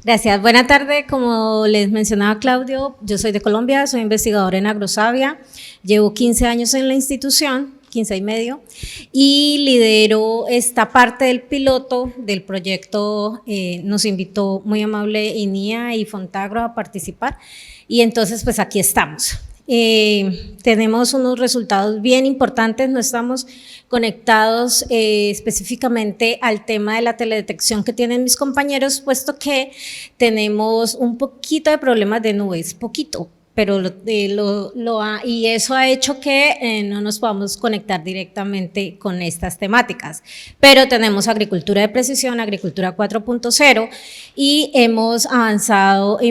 Gracias. Buena tarde. Como les mencionaba Claudio, yo soy de Colombia, soy investigadora en Agrosavia, llevo 15 años en la institución, 15 y medio, y lidero esta parte del piloto del proyecto. Nos invitó muy amable INIA y Fontagro a participar, y entonces pues aquí estamos. Tenemos unos resultados bien importantes, no estamos conectados específicamente al tema de la teledetección que tienen mis compañeros, puesto que tenemos un poquito de problemas de nubes, poquito, pero y eso ha hecho que no nos podamos conectar directamente con estas temáticas. Pero tenemos agricultura de precisión, agricultura 4.0, y hemos avanzado de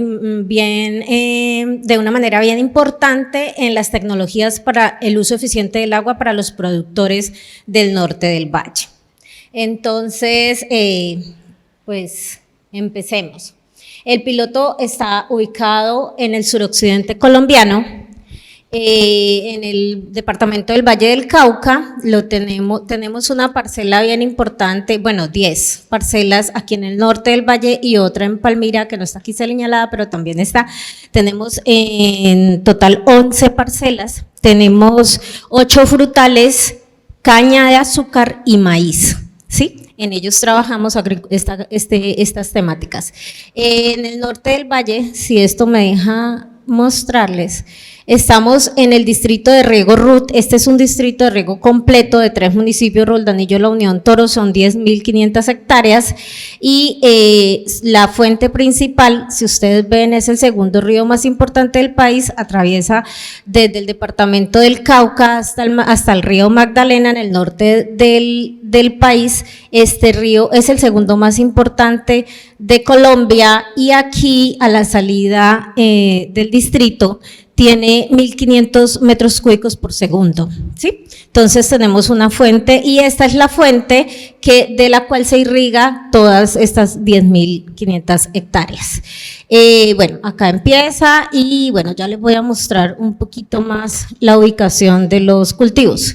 una manera bien importante en las tecnologías para el uso eficiente del agua para los productores del norte del valle. Entonces, pues empecemos. El piloto está ubicado en el suroccidente colombiano, en el departamento del Valle del Cauca. Tenemos una parcela bien importante, bueno, 10 parcelas aquí en el norte del valle y otra en Palmira, que no está aquí señalada, pero también está. Tenemos en total 11 parcelas, tenemos 8 frutales, caña de azúcar y maíz, ¿sí? En ellos trabajamos estas temáticas. En el norte del valle, si esto me deja mostrarles, estamos en el distrito de riego RUT. Este es un distrito de riego completo de 3 municipios, Roldanillo, La Unión, Toro, son 10.500 hectáreas, y la fuente principal, si ustedes ven, es el segundo río más importante del país, atraviesa desde el departamento del Cauca hasta el río Magdalena en el norte del país. Este río es el segundo más importante de Colombia, y aquí a la salida del distrito tiene 1.500 metros cúbicos por segundo, ¿sí? Entonces tenemos una fuente, y esta es la fuente de la cual se irriga todas estas 10.500 hectáreas. Bueno, acá empieza, y bueno, ya les voy a mostrar un poquito más la ubicación de los cultivos.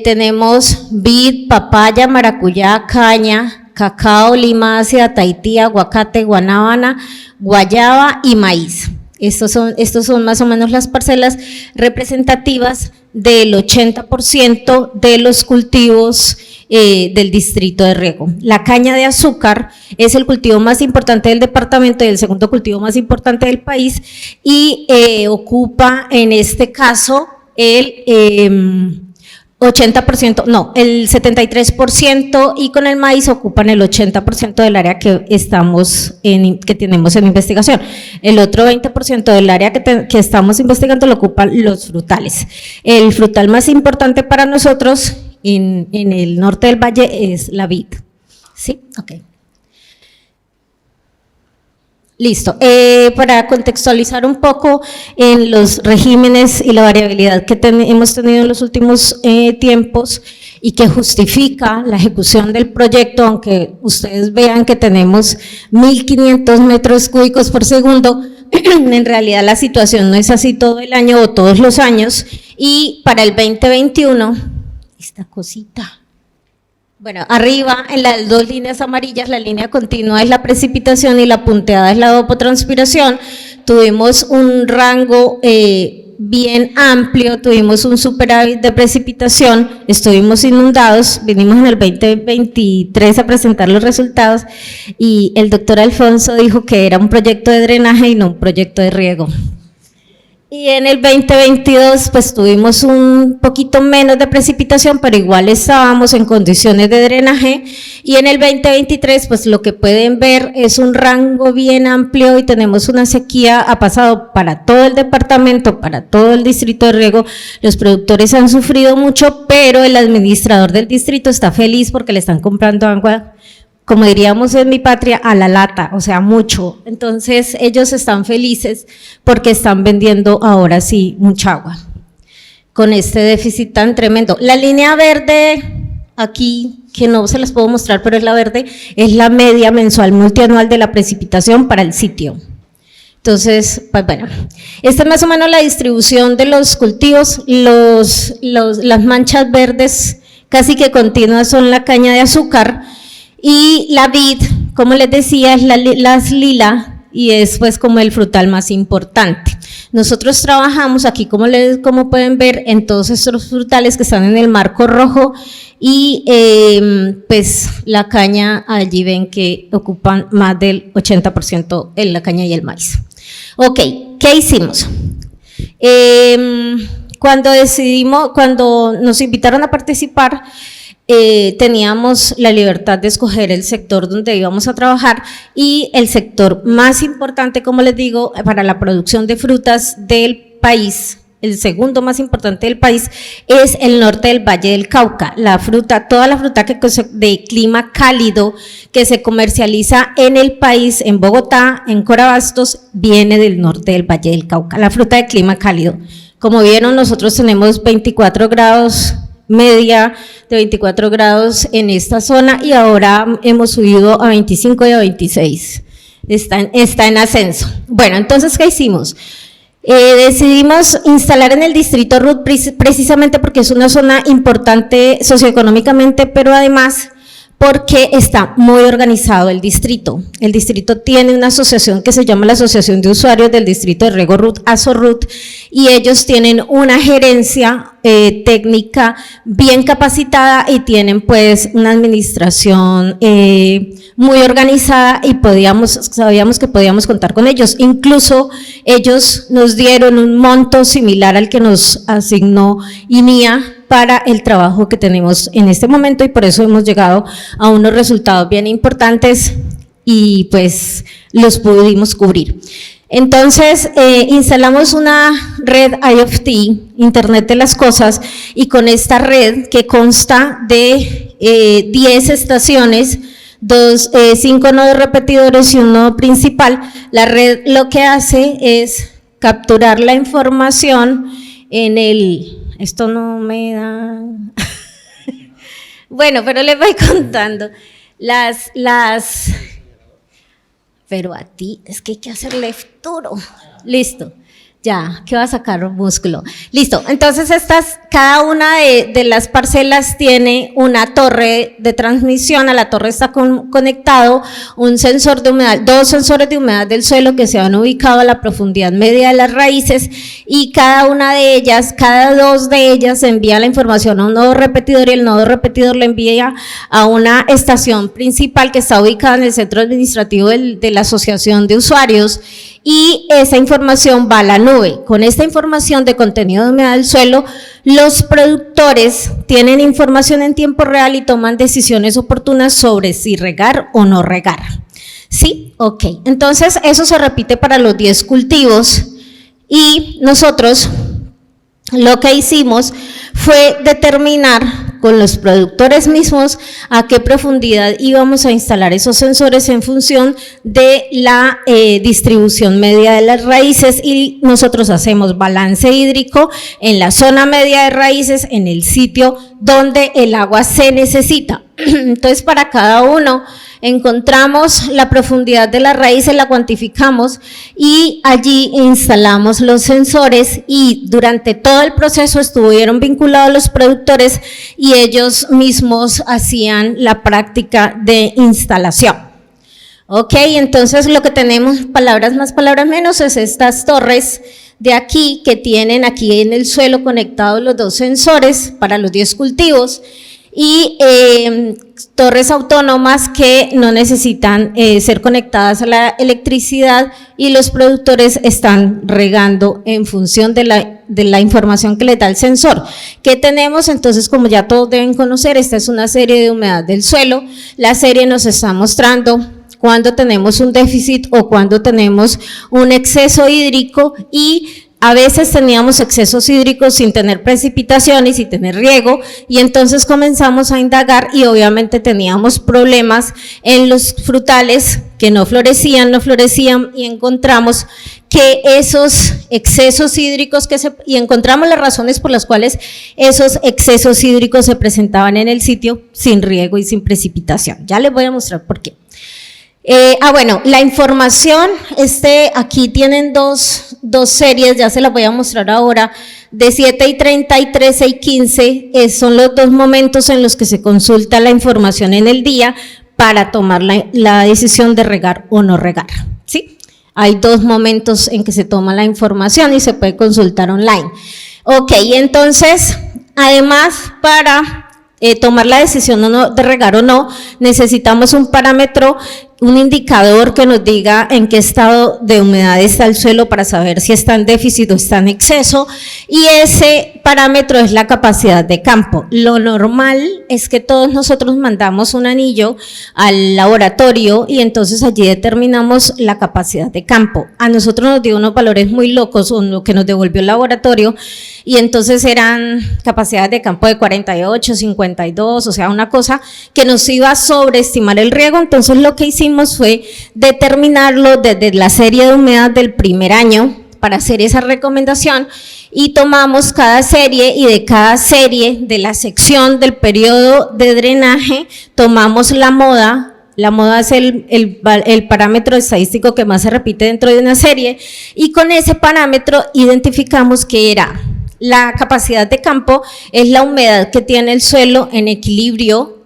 Tenemos vid, papaya, maracuyá, caña, cacao, limácea, tahití, aguacate, guanábana, guayaba y maíz. Estos son más o menos las parcelas representativas del 80% de los cultivos del distrito de riego. La caña de azúcar es el cultivo más importante del departamento y el segundo cultivo más importante del país, y ocupa en este caso el 80%, no, el 73%, y con el maíz ocupan el 80% del área que tenemos en investigación. El otro 20% del área que estamos investigando lo ocupan los frutales. El frutal más importante para nosotros en el norte del valle es la vid. ¿Sí? Ok. Listo. Para contextualizar un poco en los regímenes y la variabilidad que hemos tenido en los últimos tiempos, y que justifica la ejecución del proyecto, aunque ustedes vean que tenemos 1.500 metros cúbicos por segundo, en realidad la situación no es así todo el año o todos los años. Y para el 2021, esta cosita… Bueno, arriba en las 2 líneas amarillas, la línea continua es la precipitación y la punteada es la evapotranspiración. Tuvimos un rango bien amplio, tuvimos un superávit de precipitación, estuvimos inundados, vinimos en el 2023 a presentar los resultados, y el doctor Alfonso dijo que era un proyecto de drenaje y no un proyecto de riego. Y en el 2022 pues tuvimos un poquito menos de precipitación, pero igual estábamos en condiciones de drenaje, y en el 2023 pues lo que pueden ver es un rango bien amplio, y tenemos una sequía, ha pasado para todo el departamento, para todo el distrito de riego. Los productores han sufrido mucho, pero el administrador del distrito está feliz porque le están comprando agua, como diríamos en mi patria, a la lata, o sea, mucho. Entonces ellos están felices porque están vendiendo ahora sí mucha agua con este déficit tan tremendo. La línea verde aquí, que no se las puedo mostrar, pero es la verde, es la media mensual multianual de la precipitación para el sitio. Entonces, pues bueno, esta es más o menos la distribución de los cultivos. Las manchas verdes casi que continuas son la caña de azúcar, y la vid como les decía, es las lila y es pues como el frutal más importante. Nosotros trabajamos aquí, como pueden ver, en todos estos frutales que están en el marco rojo y pues la caña, allí ven que ocupan más del 80% en la caña y el maíz. Ok, ¿qué hicimos? Cuando nos invitaron a participar, teníamos la libertad de escoger el sector donde íbamos a trabajar y el sector más importante, como les digo, para la producción de frutas del país, el segundo más importante del país, es el norte del Valle del Cauca. Toda la fruta de clima cálido que se comercializa en el país, en Bogotá, en Corabastos, viene del norte del Valle del Cauca, la fruta de clima cálido. Como vieron, nosotros tenemos 24 grados, media de 24 grados en esta zona y ahora hemos subido a 25 y a 26. Está en ascenso. Bueno, entonces, ¿qué hicimos? Decidimos instalar en el distrito RUT precisamente porque es una zona importante socioeconómicamente, pero además porque está muy organizado el distrito. El distrito tiene una asociación que se llama la Asociación de Usuarios del Distrito de Riego RUT, ASORUT, y ellos tienen una gerencia técnica bien capacitada y tienen pues una administración muy organizada y sabíamos que podíamos contar con ellos. Incluso ellos nos dieron un monto similar al que nos asignó INIA para el trabajo que tenemos en este momento y por eso hemos llegado a unos resultados bien importantes y pues los pudimos cubrir. Entonces, instalamos una red IoT, Internet de las Cosas, y con esta red que consta de 10 estaciones, 5 nodos repetidores y un nodo principal, la red lo que hace es capturar la información en esto no me da, bueno, pero les voy contando, pero a ti es que hay que hacerle duro. Listo, ya, que va a sacar un músculo. Listo, entonces cada una de las parcelas tiene una torre de transmisión, a la torre está conectado un sensor de humedad, 2 sensores de humedad del suelo que se han ubicado a la profundidad media de las raíces y cada 2 de ellas envía la información a un nodo repetidor y el nodo repetidor le envía a una estación principal que está ubicada en el centro administrativo de la asociación de usuarios y esa información va a la nube. Con esta información de contenido de humedad del suelo, los productores tienen información en tiempo real y toman decisiones oportunas sobre si regar o no regar. ¿Sí? Ok. Entonces, eso se repite para los 10 cultivos y nosotros lo que hicimos fue determinar con los productores mismos a qué profundidad íbamos a instalar esos sensores en función de la distribución media de las raíces y nosotros hacemos balance hídrico en la zona media de raíces en el sitio donde el agua se necesita. Entonces, para cada uno encontramos la profundidad de las raíces, la cuantificamos y allí instalamos los sensores y durante todo el proceso estuvieron vinculados los productores y ellos mismos hacían la práctica de instalación. Ok, entonces lo que tenemos, palabras más, palabras menos, es estas torres de aquí que tienen aquí en el suelo conectados los 2 sensores para los 10 cultivos y torres autónomas que no necesitan ser conectadas a la electricidad y los productores están regando en función de la información que les da el sensor. ¿Qué tenemos? Entonces, como ya todos deben conocer, esta es una serie de humedad del suelo. La serie nos está mostrando cuando tenemos un déficit o cuando tenemos un exceso hídrico y a veces teníamos excesos hídricos sin tener precipitación y sin tener riego y entonces comenzamos a indagar y obviamente teníamos problemas en los frutales que no florecían y encontramos que esos excesos hídricos y encontramos las razones por las cuales esos excesos hídricos se presentaban en el sitio sin riego y sin precipitación. Ya les voy a mostrar por qué. Bueno, la información, aquí tienen dos series, ya se las voy a mostrar ahora, de 7:30 y 13:15, son los 2 momentos en los que se consulta la información en el día para tomar la decisión de regar o no regar, ¿sí? Hay dos momentos en que se toma la información y se puede consultar online. Ok, entonces, además, para tomar la decisión de regar o no, necesitamos un parámetro, un indicador que nos diga en qué estado de humedad está el suelo para saber si está en déficit o está en exceso, y ese parámetro es la capacidad de campo. Lo normal es que todos nosotros mandamos un anillo al laboratorio y entonces allí determinamos la capacidad de campo. A nosotros nos dio unos valores muy locos, lo que nos devolvió el laboratorio, y entonces eran capacidades de campo de 48, 52, o sea, una cosa que nos iba a sobreestimar el riego. Entonces lo que hicimos fue determinarlo desde la serie de humedad del primer año para hacer esa recomendación, y tomamos cada serie, y de cada serie de la sección del periodo de drenaje tomamos la moda. La moda es el parámetro estadístico que más se repite dentro de una serie, y con ese parámetro identificamos que era la capacidad de campo, es la humedad que tiene el suelo en equilibrio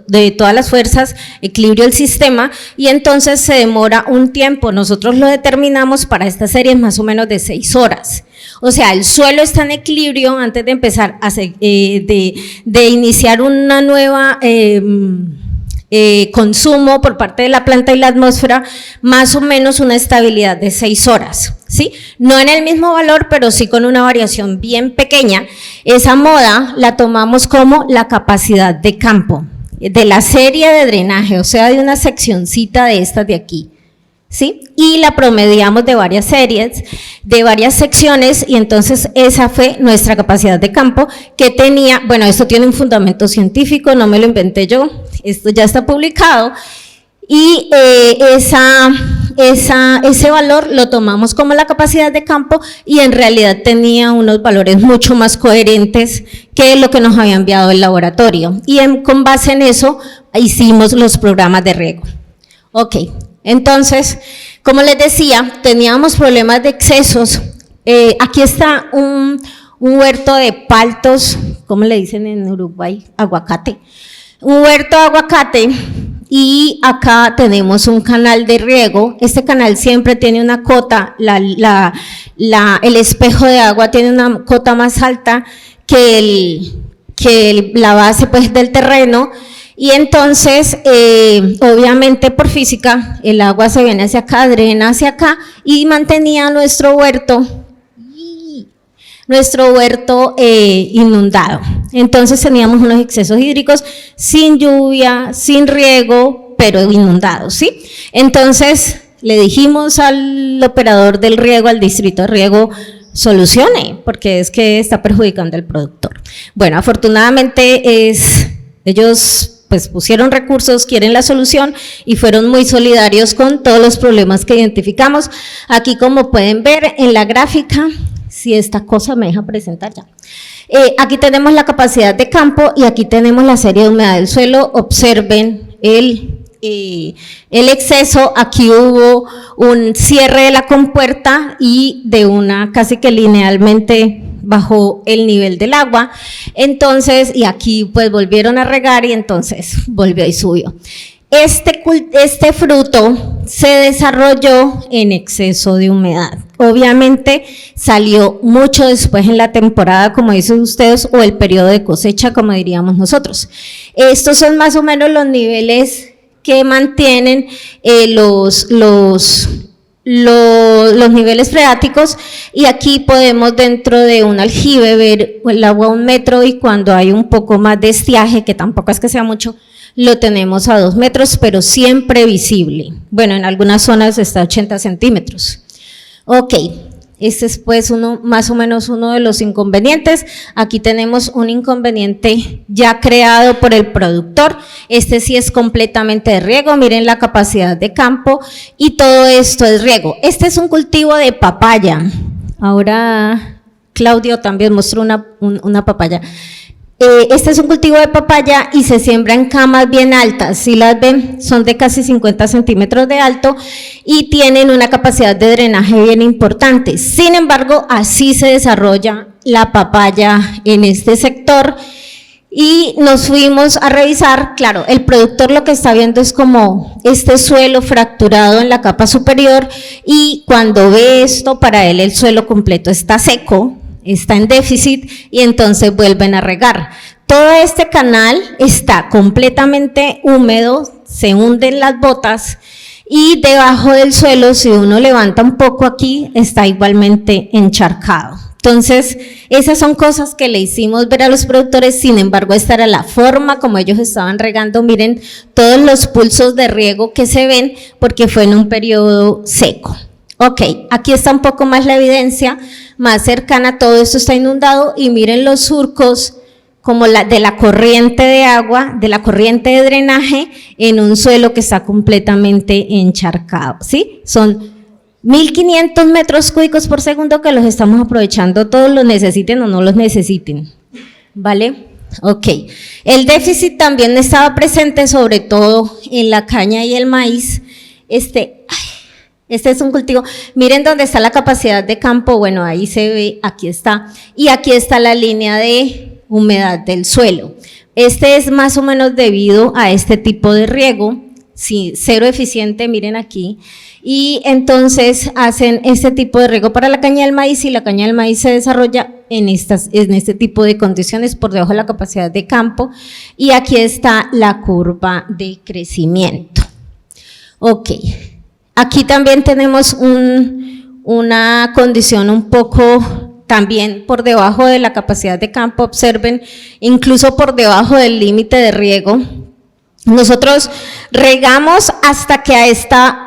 de todas las fuerzas, equilibrio del sistema, y entonces se demora un tiempo. Nosotros lo determinamos para esta serie más o menos de 6 horas. O sea, el suelo está en equilibrio antes de empezar de iniciar una nueva consumo por parte de la planta y la atmósfera, más o menos una estabilidad de 6 horas, ¿sí? No en el mismo valor, pero sí con una variación bien pequeña. Esa moda la tomamos como la capacidad de campo de la serie de drenaje, o sea, de una seccioncita de estas de aquí, ¿sí? Y la promediamos de varias series, de varias secciones, y entonces esa fue nuestra capacidad de campo que tenía. Bueno, esto tiene un fundamento científico, no me lo inventé yo, esto ya está publicado, y ese valor lo tomamos como la capacidad de campo, y en realidad tenía unos valores mucho más coherentes que lo que nos había enviado el laboratorio, y con base en eso hicimos los programas de riego. Ok, entonces, como les decía, teníamos problemas de excesos. Aquí está un huerto de paltos, ¿cómo le dicen en Uruguay? Aguacate. Un huerto de aguacate, y acá tenemos un canal de riego. Este canal siempre tiene una cota, el espejo de agua tiene una cota más alta que la base, pues, del terreno, y entonces obviamente por física el agua se viene hacia acá, drena hacia acá, y mantenía nuestro huerto inundado. Entonces teníamos unos excesos hídricos sin lluvia, sin riego, pero inundados, ¿sí? Entonces le dijimos al operador del riego, al distrito de riego, solucione, porque es que está perjudicando al productor. Bueno, afortunadamente ellos pues pusieron recursos, quieren la solución, y fueron muy solidarios con todos los problemas que identificamos. Aquí, como pueden ver en la gráfica, si esta cosa me deja presentar ya. Aquí tenemos la capacidad de campo, y aquí tenemos la serie de humedad del suelo. Observen el exceso. Aquí hubo un cierre de la compuerta y de una casi que linealmente bajó el nivel del agua, entonces, y aquí pues volvieron a regar, y entonces volvió y subió. Este fruto se desarrolló en exceso de humedad. Obviamente salió mucho después en la temporada, como dicen ustedes, o el periodo de cosecha, como diríamos nosotros. Estos son más o menos los niveles que mantienen los niveles freáticos, y aquí podemos dentro de un aljibe ver el agua a 1 metro, y cuando hay un poco más de estiaje, que tampoco es que sea mucho, lo tenemos a 2 metros, pero siempre visible. Bueno, en algunas zonas está a 80 centímetros. Ok, este es pues más o menos uno de los inconvenientes. Aquí tenemos un inconveniente ya creado por el productor. Este sí es completamente de riego, miren la capacidad de campo, y todo esto es riego. Este es un cultivo de papaya. Ahora Claudio también mostró una papaya. Este es un cultivo de papaya y se siembra en camas bien altas. Si las ven, son de casi 50 centímetros de alto y tienen una capacidad de drenaje bien importante. Sin embargo, así se desarrolla la papaya en este sector. y nos fuimos a revisar. Claro, el productor lo que está viendo es como este suelo fracturado en la capa superior, y cuando ve esto, para él el suelo completo está seco, está en déficit, y entonces vuelven a regar. Todo este canal está completamente húmedo, se hunden las botas, y debajo del suelo, si uno levanta un poco aquí, está igualmente encharcado. Entonces, esas son cosas que le hicimos ver a los productores. Sin embargo, esta era la forma como ellos estaban regando. Miren todos los pulsos de riego que se ven, porque fue en un periodo seco. Ok, aquí está un poco más la evidencia, más cercana. Todo esto está inundado, y miren los surcos como de la corriente de agua, de la corriente de drenaje, en un suelo que está completamente encharcado, ¿sí? Son 1.500 metros cúbicos por segundo que los estamos aprovechando, todos los necesiten o no los necesiten, ¿vale? Ok, el déficit también estaba presente, sobre todo en la caña y el maíz. Este es un cultivo, miren dónde está la capacidad de campo, bueno, ahí se ve, aquí está, y aquí está la línea de humedad del suelo. Este es más o menos debido a este tipo de riego, sí, cero eficiente, miren aquí, y entonces hacen este tipo de riego para la caña del maíz, y la caña del maíz se desarrolla en este tipo de condiciones por debajo de la capacidad de campo, y aquí está la curva de crecimiento. Ok, aquí también tenemos una condición un poco también por debajo de la capacidad de campo. Observen, incluso por debajo del límite de riego. Nosotros regamos hasta que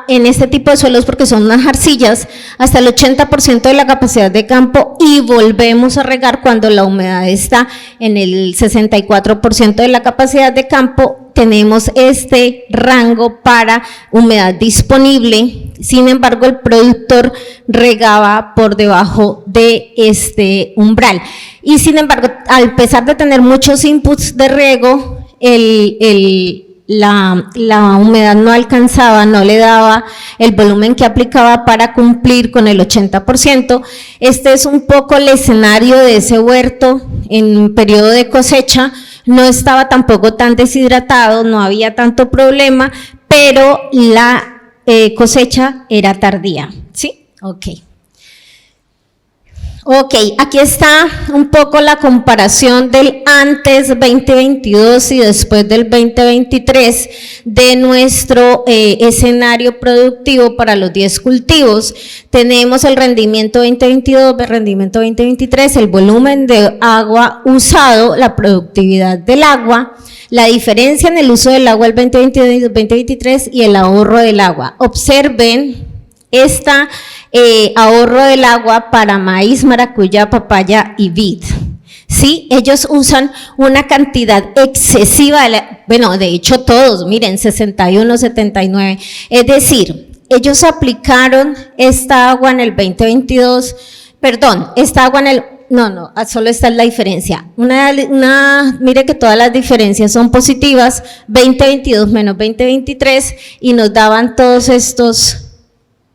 en este tipo de suelos, porque son unas arcillas, hasta el 80% de la capacidad de campo, y volvemos a regar cuando la humedad está en el 64% de la capacidad de campo. Tenemos este rango para humedad disponible. Sin embargo, el productor regaba por debajo de este umbral. Y sin embargo, a pesar de tener muchos inputs de riego, la humedad no alcanzaba, no le daba el volumen que aplicaba para cumplir con el 80%. Este es un poco el escenario de ese huerto en periodo de cosecha. No estaba tampoco tan deshidratado, no había tanto problema, pero la cosecha era tardía, ¿sí? Ok. Ok, aquí está un poco la comparación del antes 2022 y después del 2023 de nuestro escenario productivo para los 10 cultivos. Tenemos el rendimiento 2022, el rendimiento 2023, el volumen de agua usado, la productividad del agua, la diferencia en el uso del agua el 2022 y 2023 y el ahorro del agua. Observen esta ahorro del agua para maíz, maracuyá, papaya y vid. Sí, ellos usan una cantidad excesiva, bueno, de hecho todos, miren, 61, 79, es decir, ellos aplicaron esta agua en el 2022, perdón, esta agua en el, no, solo esta es la diferencia, mire que todas las diferencias son positivas, 2022 menos 2023, y nos daban todos estos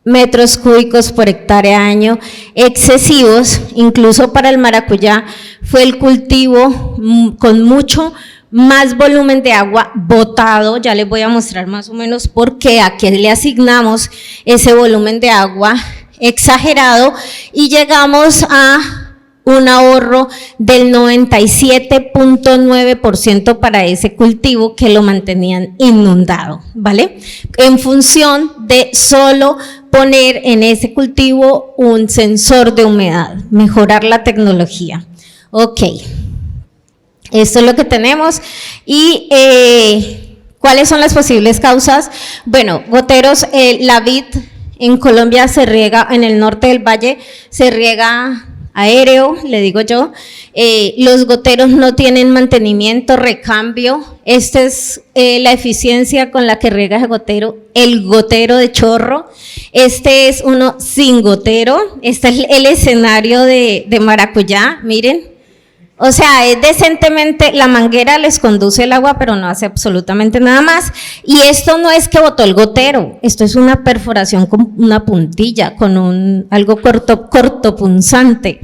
metros cúbicos por hectárea año excesivos. Incluso para el maracuyá fue el cultivo con mucho más volumen de agua botado. Ya les voy a mostrar más o menos por qué, a qué le asignamos ese volumen de agua exagerado, y llegamos a un ahorro del 97.9% para ese cultivo que lo mantenían inundado, ¿vale? En función de solo poner en ese cultivo un sensor de humedad, mejorar la tecnología. Ok, esto es lo que tenemos. Y ¿cuáles son las posibles causas? Bueno, goteros, la vid en Colombia se riega, en el norte del valle se riega aéreo, le digo yo. Los goteros no tienen mantenimiento, recambio. Esta es la eficiencia con la que riega el gotero de chorro. Este es uno sin gotero. Este es el escenario de maracuyá, miren. O sea, es decentemente, la manguera les conduce el agua, pero no hace absolutamente nada más. Y esto no es que botó el gotero, esto es una perforación con una puntilla, con algo cortopunzante.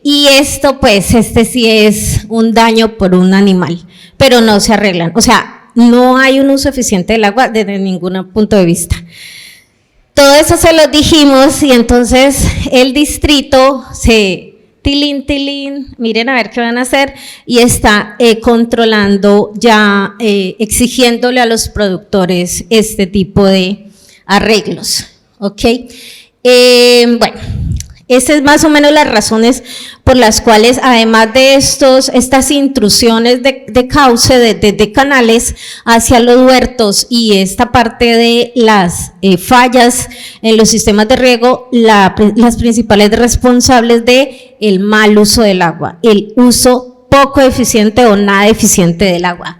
Y esto pues, sí es un daño por un animal, pero no se arreglan. O sea, no hay un uso eficiente del agua desde ningún punto de vista. Todo eso se lo dijimos y entonces el distrito tilín, miren a ver qué van a hacer, y está controlando ya, exigiéndole a los productores este tipo de arreglos, ¿ok? Bueno, esas es más o menos las razones por las cuales, además de estas intrusiones de cauce, de canales hacia los huertos y esta parte de las fallas en los sistemas de riego, las principales responsables de el mal uso del agua, el uso poco eficiente o nada eficiente del agua.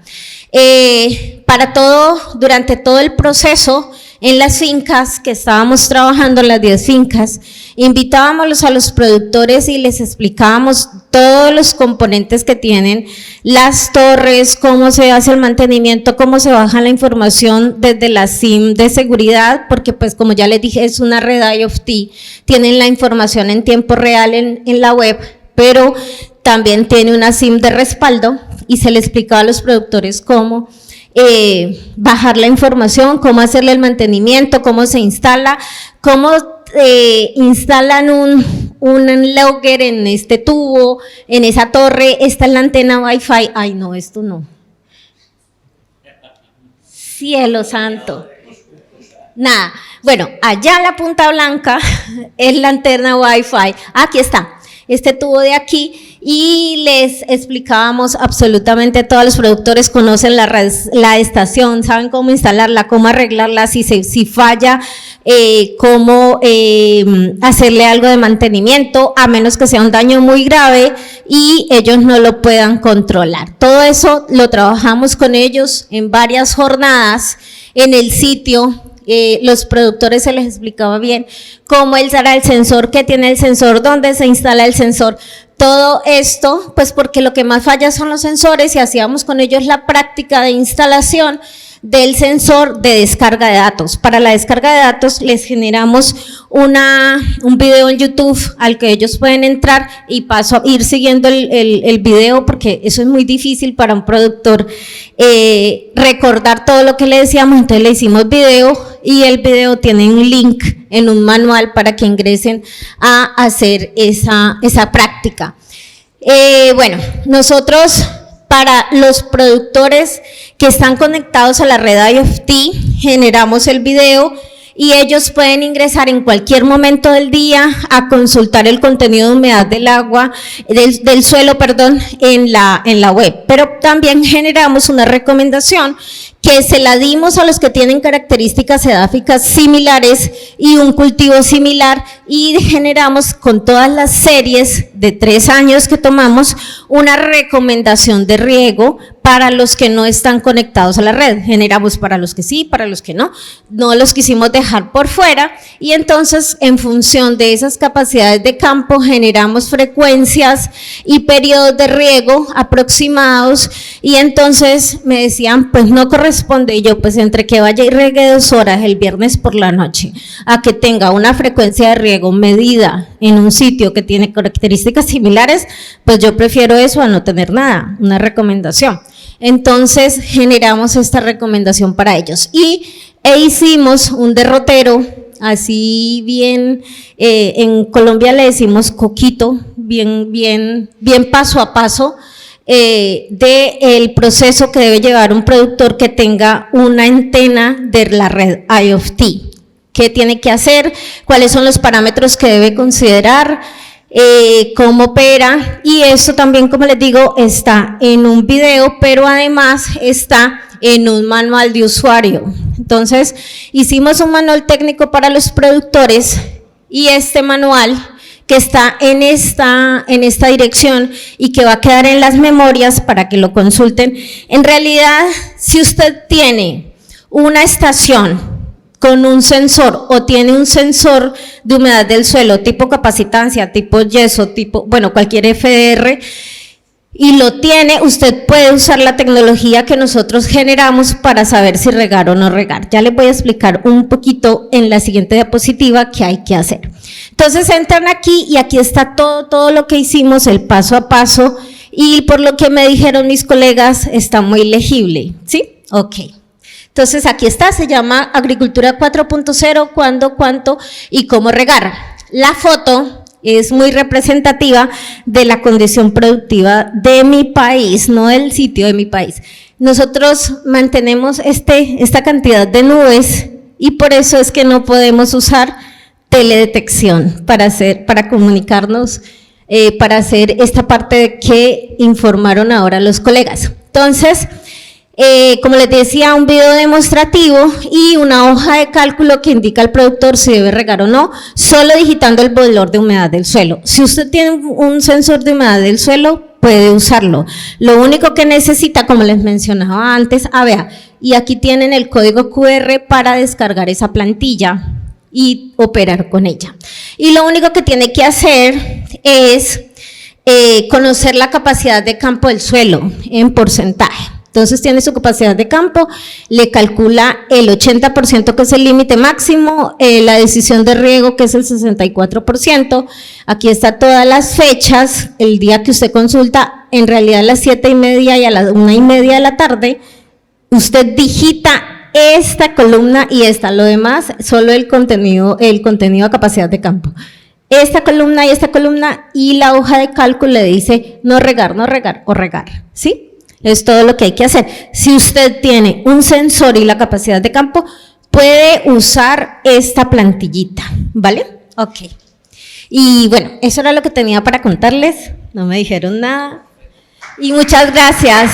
Durante todo el proceso, en las fincas que estábamos trabajando, las 10 fincas, invitábamos a los productores y les explicábamos todos los componentes que tienen las torres, cómo se hace el mantenimiento, cómo se baja la información desde la SIM de seguridad, porque pues como ya les dije es una red IoT, tienen la información en tiempo real en la web, pero también tiene una SIM de respaldo y se le explicaba a los productores cómo bajar la información, cómo hacerle el mantenimiento, cómo se instala, cómo instalan un logger en este tubo, en esa torre, esta es la antena Wi-Fi, ay no, esto no. Cielo santo. Nada, bueno, allá la punta blanca es la antena Wi-Fi, aquí está. Este tubo de aquí y les explicábamos absolutamente a todos los productores, conocen la estación, saben cómo instalarla, cómo arreglarla, si falla, cómo hacerle algo de mantenimiento, a menos que sea un daño muy grave y ellos no lo puedan controlar. Todo eso lo trabajamos con ellos en varias jornadas en el sitio. Los productores se les explicaba bien cómo era el sensor, qué tiene el sensor, dónde se instala el sensor, todo esto, pues porque lo que más falla son los sensores y hacíamos con ellos la práctica de instalación del sensor de descarga de datos. Para la descarga de datos les generamos un video en YouTube al que ellos pueden entrar y paso a ir siguiendo el video porque eso es muy difícil para un productor recordar todo lo que le decíamos, entonces le hicimos video y el video tiene un link en un manual para que ingresen a hacer esa práctica. Bueno, nosotros para los productores que están conectados a la red IoT, generamos el video y ellos pueden ingresar en cualquier momento del día a consultar el contenido de humedad del agua, del suelo, perdón, en la web. Pero también generamos una recomendación que se la dimos a los que tienen características edáficas similares y un cultivo similar y generamos con todas las series de 3 años que tomamos una recomendación de riego para los que no están conectados a la red. Generamos para los que sí, para los que no los quisimos dejar por fuera y entonces en función de esas capacidades de campo generamos frecuencias y periodos de riego aproximados y entonces me decían pues no corresponde, y yo pues entre que vaya y riegue 2 horas el viernes por la noche a que tenga una frecuencia de riego medida en un sitio que tiene características similares, pues yo prefiero eso a no tener nada, una recomendación. Entonces generamos esta recomendación para ellos e hicimos un derrotero así bien, en Colombia le decimos coquito, bien paso a paso del proceso que debe llevar un productor que tenga una antena de la red IoT. ¿Qué tiene que hacer? ¿Cuáles son los parámetros que debe considerar? Cómo opera, y esto también, como les digo, está en un video, pero además está en un manual de usuario. Entonces, hicimos un manual técnico para los productores y este manual que está en esta dirección y que va a quedar en las memorias para que lo consulten. En realidad, si usted tiene una estación con un sensor o tiene un sensor de humedad del suelo tipo capacitancia, tipo yeso, tipo, bueno, cualquier FDR, y lo tiene, usted puede usar la tecnología que nosotros generamos para saber si regar o no regar. Ya les voy a explicar un poquito en la siguiente diapositiva qué hay que hacer. Entonces entran aquí y aquí está todo lo que hicimos, el paso a paso, y por lo que me dijeron mis colegas, está muy legible, ¿sí? Ok. Entonces aquí está, se llama Agricultura 4.0, cuándo, cuánto y cómo regar. La foto es muy representativa de la condición productiva de mi país, no del sitio de mi país. Nosotros mantenemos esta cantidad de nubes y por eso es que no podemos usar teledetección para comunicarnos, para hacer esta parte que informaron ahora los colegas. Entonces, como les decía, un video demostrativo y una hoja de cálculo que indica al productor si debe regar o no, solo digitando el valor de humedad del suelo. Si usted tiene un sensor de humedad del suelo, puede usarlo. Lo único que necesita, como les mencionaba antes, vea, y aquí tienen el código QR para descargar esa plantilla y operar con ella. Y lo único que tiene que hacer es conocer la capacidad de campo del suelo en porcentaje. Entonces tiene su capacidad de campo, le calcula el 80% que es el límite máximo, la decisión de riego que es el 64%, aquí está todas las fechas, el día que usted consulta, en realidad a las 7:30 y a las 1:30 de la tarde, usted digita esta columna y esta, lo demás solo el contenido a capacidad de campo. Esta columna y la hoja de cálculo le dice no regar o regar, ¿sí? Es todo lo que hay que hacer. Si usted tiene un sensor y la capacidad de campo, puede usar esta plantillita, ¿vale? Ok. Y bueno, eso era lo que tenía para contarles. No me dijeron nada. Y muchas gracias.